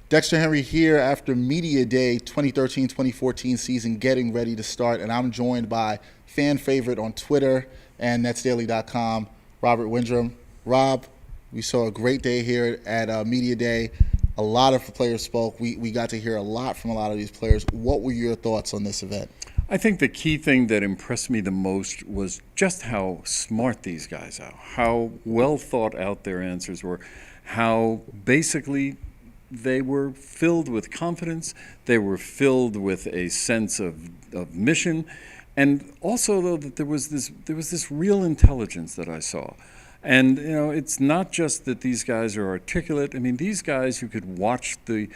Dexter Henry here after Media Day 2013-2014 season getting ready to start, and I'm joined by fan favorite on Twitter and netsdaily.com, Robert Windrem. Rob, we saw a great day here at Media Day. A lot of players spoke. We got to hear a lot from a lot of these players. What were your thoughts on this event? I think the key thing that impressed me the most was just how smart these guys are, how well thought out their answers were, how basically they were filled with confidence, they were filled with a sense of mission, and also though that there was this real intelligence that I saw. And it's not just that these guys are articulate. I mean, these guys, you could watch the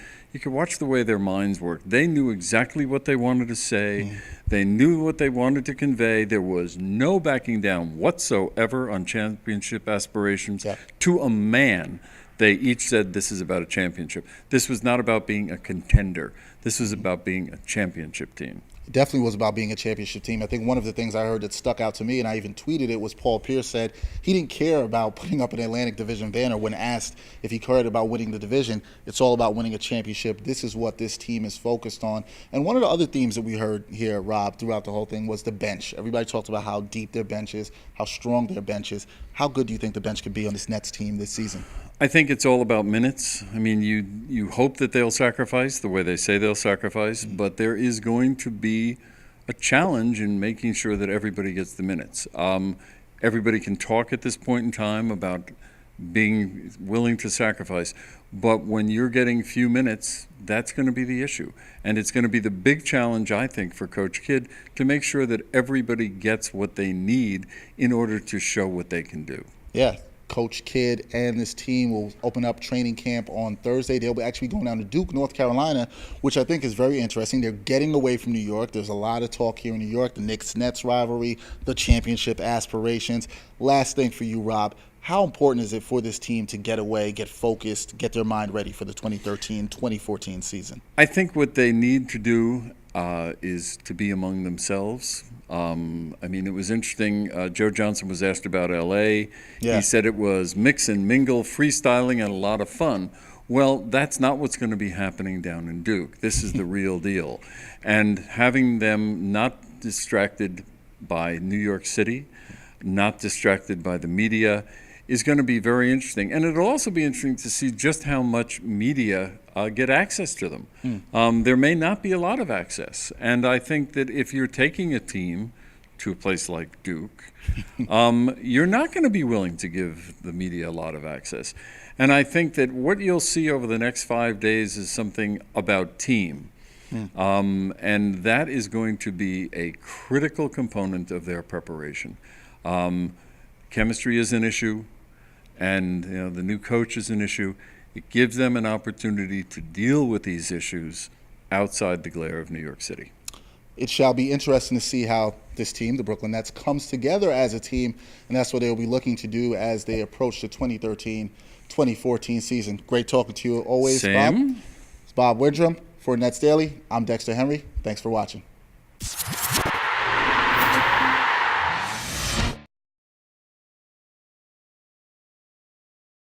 way their minds worked. They knew exactly what they wanted to say. They knew what they wanted to convey. There was no backing down whatsoever on championship aspirations. Yeah. To a man, they each said this is about a championship. This was not about being a contender. This was about being a championship team. It definitely was about being a championship team. I think one of the things I heard that stuck out to me, and I even tweeted it, was Paul Pierce said he didn't care about putting up an Atlantic Division banner when asked if he cared about winning the division. It's all about winning a championship. This is what this team is focused on. And one of the other themes that we heard here, Rob, throughout the whole thing was the bench. Everybody talked about how deep their bench is, how strong their bench is. How good do you think the bench could be on this Nets team this season? I think it's all about minutes. I mean, you hope that they'll sacrifice the way they say they'll sacrifice, but there is going to be a challenge in making sure that everybody gets the minutes. Everybody can talk at this point in time about being willing to sacrifice, but when you're getting few minutes, that's going to be the issue. And it's going to be the big challenge, I think, for Coach Kidd to make sure that everybody gets what they need in order to show what they can do. Yeah. Coach Kidd and this team will open up training camp on Thursday. They'll be actually going down to Duke, North Carolina, which I think is very interesting. They're getting away from New York. There's a lot of talk here in New York, the Knicks-Nets rivalry, the championship aspirations. Last thing for you, Rob, how important is it for this team to get away, get focused, get their mind ready for the 2013-2014 season? I think what they need to do is to be among themselves. I mean, it was interesting. Joe Johnson was asked about L.A. Yeah. He said it was mix and mingle, freestyling, and a lot of fun. Well, that's not what's going to be happening down in Duke. This is the real deal. And having them not distracted by New York City, not distracted by the media, is going to be very interesting. And it'll also be interesting to see just how much media get access to them. There may not be a lot of access. And I think that if you're taking a team to a place like Duke, you're not going to be willing to give the media a lot of access. And I think that what you'll see over the next 5 days is something about team. And that is going to be a critical component of their preparation. Chemistry is an issue, and the new coach is an issue. It gives them an opportunity to deal with these issues outside the glare of New York City. It shall be interesting to see how this team, the Brooklyn Nets, comes together as a team, and that's what they'll be looking to do as they approach the 2013-2014 season. Great talking to you always, Sam? Bob. It's Bob Windrem for Nets Daily. I'm Dexter Henry. Thanks for watching.